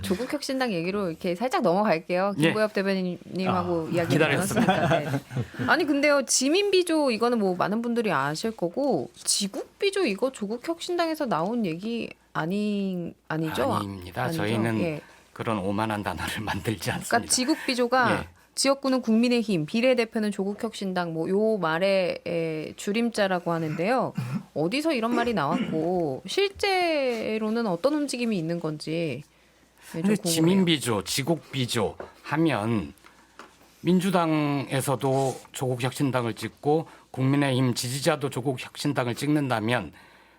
조국혁신당 얘기로 이렇게 살짝 넘어갈게요. 김보엽 대변인님하고 이야기 기다렸습니다. 나눴으니까. 네. 아니 근데요, 지민비조 이거는 뭐 많은 분들이 아실 거고 지국비조 이거 조국혁신당에서 나온 얘기 아니죠? 아닙니다. 아니죠? 저희는 예. 그런 오만한 단어를 만들지 않습니다. 그러니까 지국비조가 예. 지역구는 국민의힘, 비례대표는 조국혁신당 뭐 요 말의 줄임자라고 하는데요. 어디서 이런 말이 나왔고 실제로는 어떤 움직임이 있는 건지 좀 근데 궁금해요. 지민비조, 지국비조 하면 민주당에서도 조국혁신당을 찍고 국민의힘 지지자도 조국혁신당을 찍는다면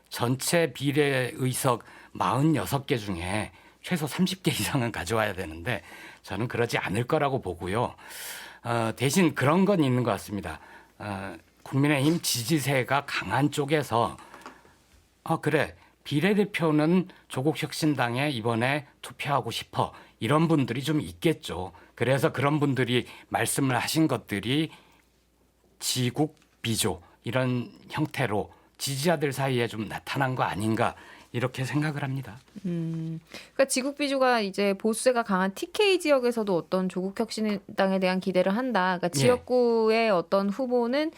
전체 비례 의석 46개 중에 최소 30개 이상은 가져와야 되는데 저는 그러지 않을 거라고 보고요. 대신 그런 건 있는 것 같습니다. 국민의힘 지지세가 강한 쪽에서 그래 비례대표는 조국혁신당에 이번에 투표하고 싶어 이런 분들이 좀 있겠죠. 그래서 그런 분들이 말씀을 하신 것들이 지국비조 이런 형태로 지지자들 사이에 좀 나타난 거 아닌가 이렇게 생각을 합니다. 그러니까 지국비조가 이제 보수세가 강한 TK 지역에서도 어떤 조국혁신당에 대한 기대를 한다. 그러니까 지역구의 어떤 후보는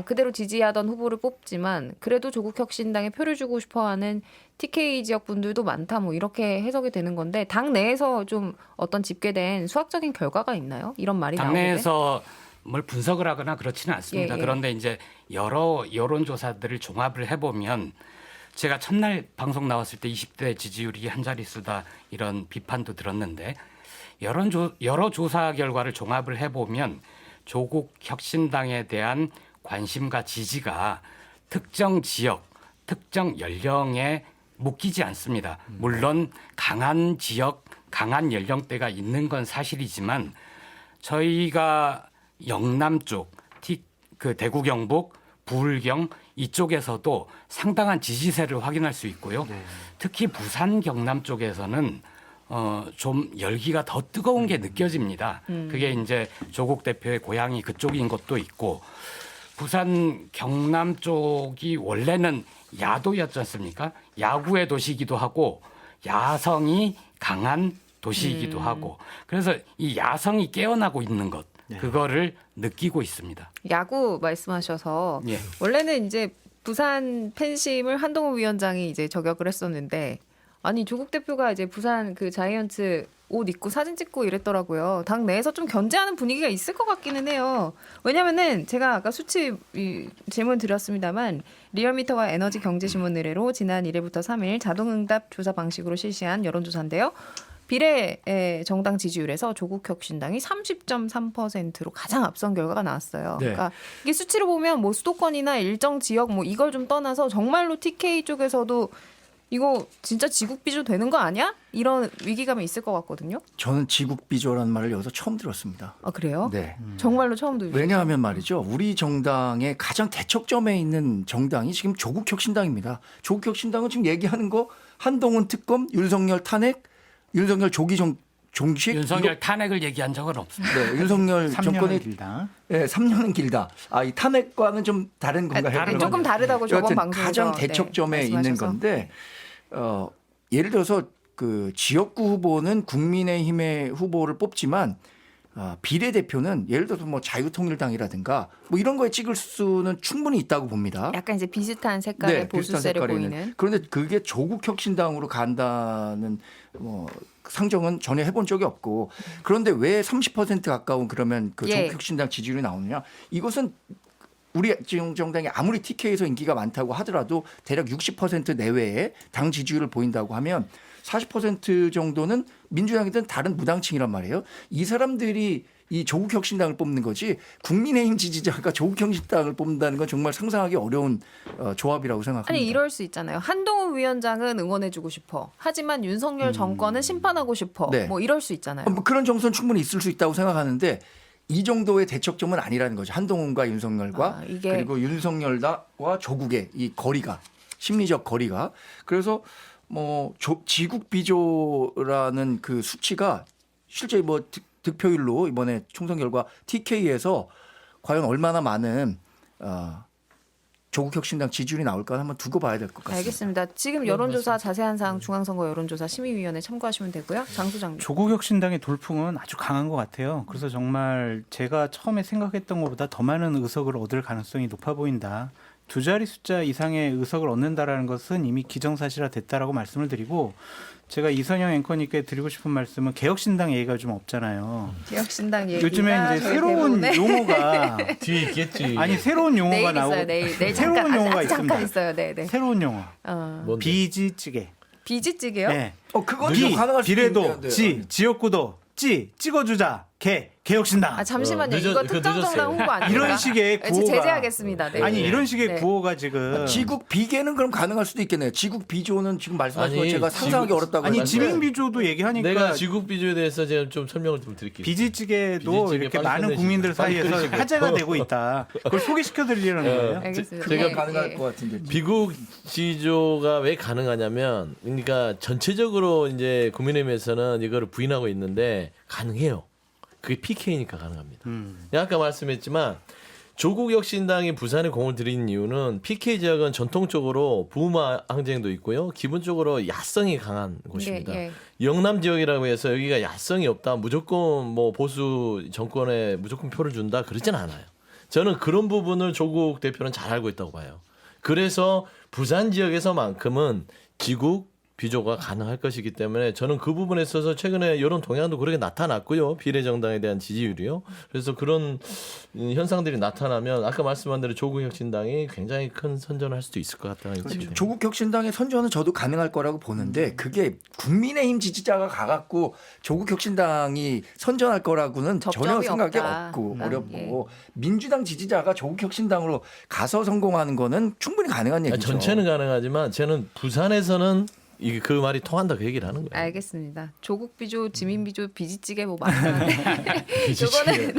그대로 지지하던 후보를 뽑지만 그래도 조국혁신당에 표를 주고 싶어하는 TK 지역 분들도 많다. 뭐 이렇게 해석이 되는 건데 당 내에서 좀 어떤 집계된 수학적인 결과가 있나요? 이런 말이 나오는데. 당내에서 뭘 분석을 하거나 그렇지는 않습니다. 예, 예. 그런데 이제 여러 여론조사들을 종합을 해보면 제가 첫날 방송 나왔을 때 20대 지지율이 한 자릿수다 이런 비판도 들었는데 여러 조사 결과를 종합을 해보면 조국 혁신당에 대한 관심과 지지가 특정 지역, 특정 연령에 묶이지 않습니다. 물론 강한 지역, 강한 연령대가 있는 건 사실이지만 저희가 영남 쪽, 그 대구 경북, 부울경 이쪽에서도 상당한 지지세를 확인할 수 있고요. 네. 특히 부산 경남 쪽에서는 좀 열기가 더 뜨거운 게 느껴집니다. 그게 이제 조국 대표의 고향이 그쪽인 것도 있고 부산 경남 쪽이 원래는 야도였지 않습니까? 야구의 도시이기도 하고 야성이 강한 도시이기도 하고 그래서 이 야성이 깨어나고 있는 것 그거를 느끼고 있습니다. 야구 말씀하셔서 예. 원래는 이제 부산 팬심을 한동훈 위원장이 이제 저격을 했었는데 아니 조국 대표가 이제 부산 그 자이언츠 옷 입고 사진 찍고 이랬더라고요. 당 내에서 좀 견제하는 분위기가 있을 것 같기는 해요. 왜냐면은 제가 아까 수치 질문 드렸습니다만 리얼미터와 에너지 경제신문 의뢰로 지난 1일부터 3일 자동응답 조사 방식으로 실시한 여론조사인데요. 비례 정당 지지율에서 조국혁신당이 30.3%로 가장 앞선 결과가 나왔어요. 네. 그러니까 이게 수치로 보면 뭐 수도권이나 일정 지역 뭐 이걸 좀 떠나서 정말로 TK 쪽에서도 이거 진짜 지국비조 되는 거 아니야? 이런 위기감이 있을 것 같거든요. 저는 지국비조라는 말을 여기서 처음 들었습니다. 아 그래요? 네. 정말로 처음 들으시죠? 왜냐하면 말이죠. 우리 정당의 가장 대척점에 있는 정당이 지금 조국혁신당입니다. 조국혁신당은 지금 얘기하는 거 한동훈 특검, 윤석열 탄핵, 윤석열 조기 종식. 윤석열 탄핵을 얘기한 적은 없습니다. 네, 윤석열 3년은 정권의 길다. 네, 3년은 길다. 이 탄핵과는 좀 다른 건가요? 조금 다르다고 저번 여하튼 방송에서 가장 대척점에 있는 말씀하셔서. 건데 예를 들어서 그 지역구 후보는 국민의힘의 후보를 뽑지만 비례대표는 예를 들어서 뭐 자유통일당이라든가 뭐 이런 거에 찍을 수는 충분히 있다고 봅니다. 약간 이제 비슷한 색깔의 보수세를 보이는. 그런데 그게 조국혁신당으로 간다는 뭐 상정은 전혀 해본 적이 없고 그런데 왜 30% 가까운 그러면 그 조국혁신당 지지율이 나오느냐? 이것은 우리 정당이 아무리 TK에서 인기가 많다고 하더라도 대략 60% 내외의 당 지지율을 보인다고 하면 40% 정도는 민주당이든 다른 무당층이란 말이에요. 이 사람들이 이 조국혁신당을 뽑는 거지 국민의힘 지지자가 조국혁신당을 뽑는다는 건 정말 상상하기 어려운 조합이라고 생각합니다. 아니 이럴 수 있잖아요. 한동훈 위원장은 응원해주고 싶어. 하지만 윤석열 정권은 심판하고 싶어. 네. 뭐 이럴 수 있잖아요. 뭐 그런 정서는 충분히 있을 수 있다고 생각하는데 이 정도의 대척점은 아니라는 거죠. 한동훈과 윤석열과 그리고 윤석열과 조국의 이 거리가 심리적 거리가 그래서 뭐 지국비조라는 그 수치가 실제 뭐 득표율로 이번에 총선 결과 TK에서 과연 얼마나 많은 조국혁신당 지지율이 나올까 한번 두고 봐야 될 것 같습니다. 알겠습니다. 지금 여론조사 자세한 사항 중앙선거 여론조사 심의위원회 참고하시면 되고요. 장 소장님. 조국혁신당의 돌풍은 아주 강한 것 같아요. 그래서 정말 제가 처음에 생각했던 것보다 더 많은 의석을 얻을 가능성이 높아 보인다. 두 자리 숫자 이상의 의석을 얻는다라는 것은 이미 기정사실화 됐다라고 말씀을 드리고, 제가 이선영 앵커님께 드리고 싶은 말씀은 개혁신당 얘기가 좀 없잖아요. 개혁신당 얘기가 요즘에 이제 저희 새로운 대부분의 용어가 뒤에 있겠지. 아니 새로운 용어가 내일 나오고 있어요. 내일 새로운 잠깐 용어가 아직 잠깐 있습니다. 있어요. 네, 네. 새로운 용어. 뭔데? 비지찌개. 비지찌개요? 네. 그건 비, 좀 가능할 수도 비례도, 있는데. 지, 지역구도, 찍어주자, 개혁신당. 아 잠시만요. 늦어- 이거 그거 특정 정당 늦었어요. 홍보 아닙니까? 이런 식의 네, 구호가 제재하겠습니다. 네. 아니 이런 식의 네. 구호가 지금 지국 비계는 그럼 가능할 수도 있겠네요. 지국 비조는 지금 말씀하신 거 아니, 제가 상상하기 지국- 어렵다고 아니 했는데. 지민비조도 얘기하니까 내가 지국 비주에 대해서 제가 좀 설명을 좀 드릴게요. 비지찌개도 비지찌개 이렇게 빨리 많은 끝내시고. 국민들 빨리 사이에서 끝내시고. 화제가 되고 있다. 그걸 소개시켜 드리려는 거예요. 알겠습니다. 그게 네, 가능할 네. 것 같은데. 비국 지조가 왜 가능하냐면, 그러니까 전체적으로 이제 국민의힘에서는 이거를 부인하고 있는데 가능해요. 그게 PK니까 가능합니다. 아까 말씀했지만 조국 혁신당이 부산에 공을 들인 이유는 PK 지역은 전통적으로 부마 항쟁도 있고요. 기본적으로 야성이 강한 곳입니다. 예, 예. 영남 지역이라고 해서 여기가 야성이 없다, 무조건 뭐 보수 정권에 무조건 표를 준다, 그러진 않아요. 저는 그런 부분을 조국 대표는 잘 알고 있다고 봐요. 그래서 부산 지역에서만큼은 지국 비조가 가능할 것이기 때문에 저는 그 부분에 있어서 최근에 여론 동향도 그렇게 나타났고요. 비례정당에 대한 지지율이요. 그래서 그런 현상들이 나타나면 아까 말씀한 대로 조국혁신당이 굉장히 큰 선전을 할 수도 있을 것 같다는 인식이 조국혁신당의 선전은 저도 가능할 거라고 보는데 그게 국민의힘 지지자가 가갖고 조국혁신당이 선전할 거라고는 전혀 접점이 생각이 없다. 없고 예. 어렵고 민주당 지지자가 조국혁신당으로 가서 성공하는 거는 충분히 가능한 얘기죠. 전체는 가능하지만 저는 부산에서는 이게 그 말이 통한다 그 얘기를 하는 거예요. 알겠습니다. 조국 비조, 지민 비조, 비지찌개 뭐 많은데 이거는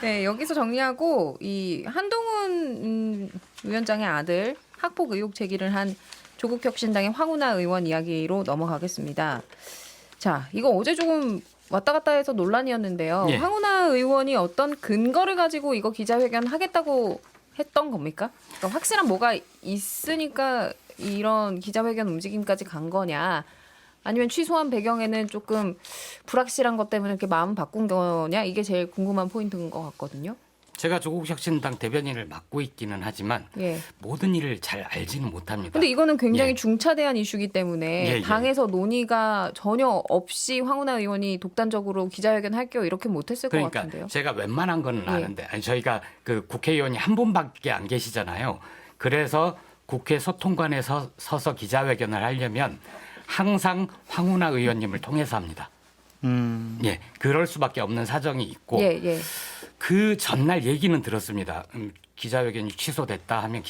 네, 여기서 정리하고 이 한동훈 위원장의 아들 학폭 의혹 제기를 한 조국혁신당의 황운하 의원 이야기로 넘어가겠습니다. 자, 이거 어제 조금 왔다 갔다 해서 논란이었는데요. 예. 황운하 의원이 어떤 근거를 가지고 이거 기자회견 하겠다고 했던 겁니까? 그러니까 확실한 뭐가 있으니까 이런 기자회견 움직임까지 간 거냐, 아니면 취소한 배경에는 조금 불확실한 것 때문에 이렇게 마음 바꾼 거냐, 이게 제일 궁금한 포인트인 것 같거든요. 제가 조국혁신당 대변인을 맡고 있기는 하지만 예. 모든 일을 잘 알지는 못합니다. 근데 이거는 굉장히 예. 중차대한 이슈이기 때문에 예, 예. 당에서 논의가 전혀 없이 황운하 의원이 독단적으로 기자회견 할게요 이렇게 못했을 것 그러니까 같은데요. 제가 웬만한 거는 예. 아는데 아니, 저희가 그 국회의원이 한 분밖에 안 계시잖아요. 그래서 국회 소통관에 서서 기자회견을 하려면 항상 황운하 의원님을 통해서 합니다. 예, 그럴 수밖에 없는 사정이 있고 예, 예. 그 전날 얘기는 들었습니다. 기자회견이 취소됐다 하면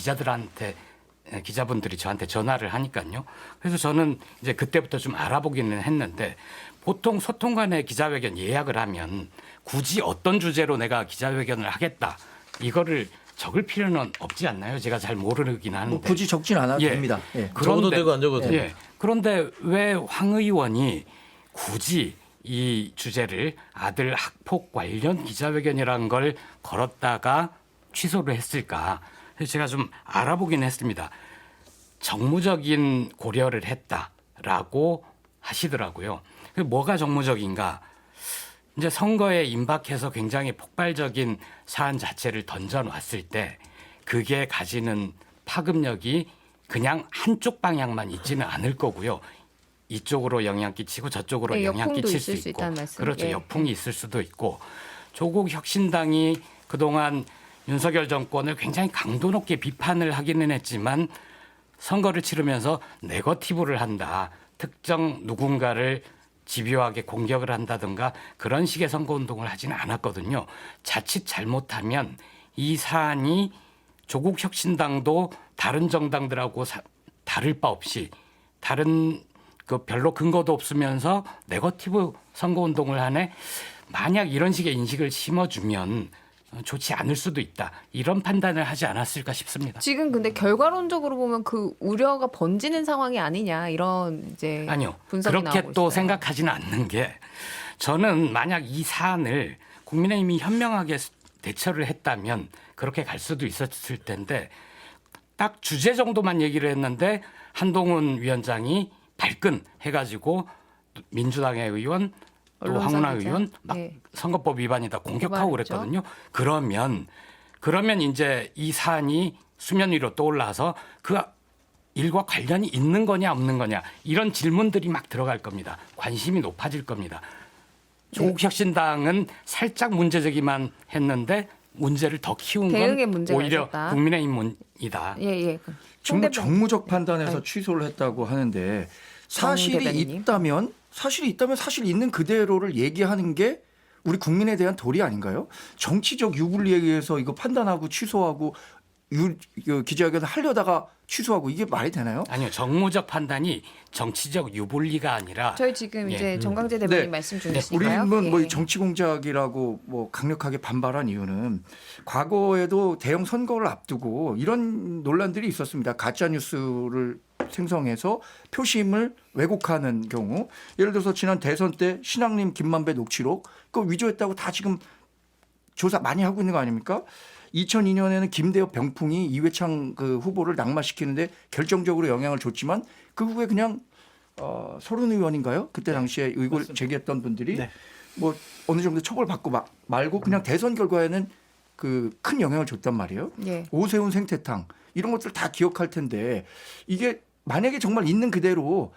기자분들이 저한테 전화를 하니까요. 그래서 저는 이제 그때부터 좀 알아보기는 했는데 보통 소통관에 기자회견 예약을 하면 굳이 어떤 주제로 내가 기자회견을 하겠다 이거를 적을 필요는 없지 않나요? 제가 잘 모르긴 하는데. 뭐 굳이 적진 않아도 예. 됩니다. 예. 적어도 되고 안 적어도 되고. 예. 그런데 왜 황 의원이 굳이 이 주제를 아들 학폭 관련 기자회견이라는 걸 걸었다가 취소를 했을까? 그래서 제가 좀 알아보긴 했습니다. 정무적인 고려를 했다라고 하시더라고요. 뭐가 정무적인가? 이제 선거에 임박해서 굉장히 폭발적인 사안 자체를 던져놨을 때 그게 가지는 파급력이 그냥 한쪽 방향만 있지는 않을 거고요. 이쪽으로 영향 끼치고 저쪽으로 네, 영향 역풍도 끼칠 있을 수 수 있고 있다는 말씀. 그렇죠. 예. 역풍이 있을 수도 있고 조국 혁신당이 그동안 윤석열 정권을 굉장히 강도 높게 비판을 하기는 했지만 선거를 치르면서 네거티브를 한다. 특정 누군가를 집요하게 공격을 한다든가 그런 식의 선거운동을 하지는 않았거든요. 자칫 잘못하면 이 사안이 조국 혁신당도 다른 정당들하고 다를 바 없이 다른 그 별로 근거도 없으면서 네거티브 선거운동을 하네. 만약 이런 식의 인식을 심어주면 좋지 않을 수도 있다. 이런 판단을 하지 않았을까 싶습니다. 지금 근데 결과론적으로 보면 그 우려가 번지는 상황이 아니냐 이런 이제 아니요. 분석이 그렇게 나오고 또 있어요. 생각하지는 않는 게 저는 만약 이 사안을 국민의힘이 현명하게 대처를 했다면 그렇게 갈 수도 있었을 텐데 딱 주제 정도만 얘기를 했는데 한동훈 위원장이 발끈 해가지고 민주당의 의원 또 언론사 황운하 기자. 의원 막 예. 선거법 위반이다 공격하고 고발했죠. 그랬거든요. 그러면 이제 이 사안이 수면 위로 떠올라서 그 일과 관련이 있는 거냐 없는 거냐 이런 질문들이 막 들어갈 겁니다. 관심이 높아질 겁니다. 조국혁신당은 살짝 문제제기만 했는데 문제를 더 키운 대응의 건 문제가 오히려 있었다. 국민의힘이다. 예. 지금 뭐 홍대변- 정무적 판단에서 아니. 취소를 했다고 하는데 정 사실이 대변인님. 있다면 사실 있는 그대로를 얘기하는 게 우리 국민에 대한 도리 아닌가요? 정치적 유불리에 의해서 이거 판단하고 취소하고 기자회견을 하려다가 취소하고 이게 말이 되나요? 아니요, 정무적 판단이 정치적 유불리가 아니라 저희 지금 예. 이제 정강재 대변인 네. 말씀 우리 중이시니까요. 뭐 예. 정치 공작이라고 뭐 강력하게 반발한 이유는 과거에도 대형 선거를 앞두고 이런 논란들이 있었습니다. 가짜 뉴스를 생성해서 표심을 왜곡하는 경우, 예를 들어서 지난 대선 때 신앙림 김만배 녹취록 그거 위조했다고 다 지금 조사 많이 하고 있는 거 아닙니까? 2002년에는 김대엽 병풍이 이회창 그 후보를 낙마시키는데 결정적으로 영향을 줬지만 그 후에 그냥 서른 의원인가요? 그때 당시에 의혹을 제기했던 분들이 네. 뭐 어느 정도 처벌받고 말고 그냥 대선 결과에는 그 큰 영향을 줬단 말이에요. 예. 오세훈 생태탕 이런 것들 다 기억할 텐데 이게 만약에 정말 있는 그대로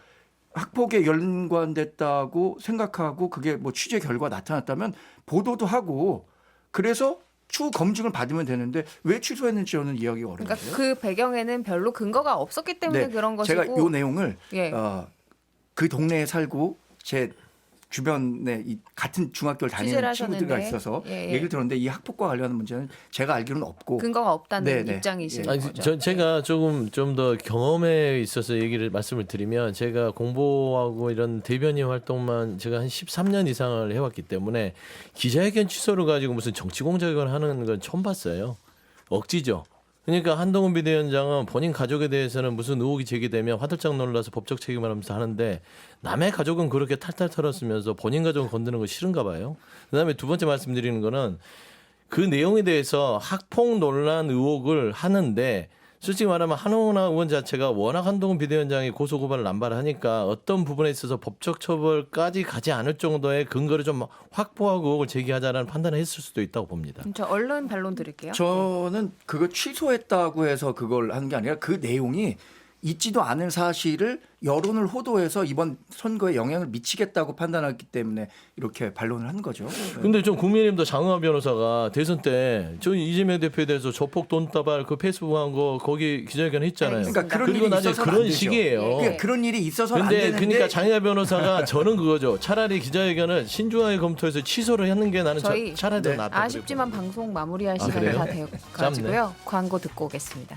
학폭에 연관됐다고 생각하고 그게 뭐 취재 결과 나타났다면 보도도 하고 그래서 추후 검증을 받으면 되는데 왜 취소했는지 저는 이해하기가 어려운데요. 그러니까 그 배경에는 별로 근거가 없었기 때문에 네, 그런 것이고. 제가 이 내용을 예. 그 동네에 살고 제 주변에 이 같은 중학교를 취재를 다니는 친구들이 하셨는데. 있어서 예. 얘기를 들었는데 이 학폭과 관련한 문제는 제가 알기로는 없고 근거가 없다는 네, 네. 입장이신 아니, 거죠. 제가 조금 좀 더 경험에 있어서 말씀을 드리면 제가 공보하고 이런 대변인 활동만 제가 한 13년 이상을 해왔기 때문에 기자회견 취소를 가지고 무슨 정치 공작을 하는 건 처음 봤어요. 억지죠. 그러니까 한동훈 비대위원장은 본인 가족에 대해서는 무슨 의혹이 제기되면 화들짝 놀라서 법적 책임을 하면서 하는데 남의 가족은 그렇게 탈탈 털었으면서 본인 가족은 건드는 거 싫은가 봐요. 그다음에 두 번째 말씀드리는 거는 그 내용에 대해서 학폭 논란 의혹을 하는데 솔직히 말하면 한홍훈 의원 자체가 워낙 한동훈 비대위원장이 고소고발을 남발하니까 어떤 부분에 있어서 법적 처벌까지 가지 않을 정도의 근거를 좀 확보하고 의혹을 제기하자라는 판단을 했을 수도 있다고 봅니다. 저 언론 반론 드릴게요. 저는 그거 취소했다고 해서 그걸 하는 게 아니라 그 내용이 있지도 않은 사실을 여론을 호도해서 이번 선거에 영향을 미치겠다고 판단했기 때문에 이렇게 반론을 한 거죠. 근데 좀 국민의힘도 장흥화 변호사가 대선 때 저 이재명 대표에 대해서 조폭 돈다발 그 페이스북 한 거 거기 기자회견 했잖아요. 알겠습니다. 그러니까 그런 그리고 일이 나중에 있어서는 안 그런 되죠. 시기예요. 예. 그런 일이 있어서는 안 근데 되는데 그러니까 장희아 변호사가 저는 그거죠. 차라리 기자회견을 신중하게 검토해서 취소를 하는 게 나는 저희 차라리 더 네. 낫다. 아쉽지만 방송 마무리할 아, 시간이 그래요? 다 되어가지고요. 광고 듣고 오겠습니다.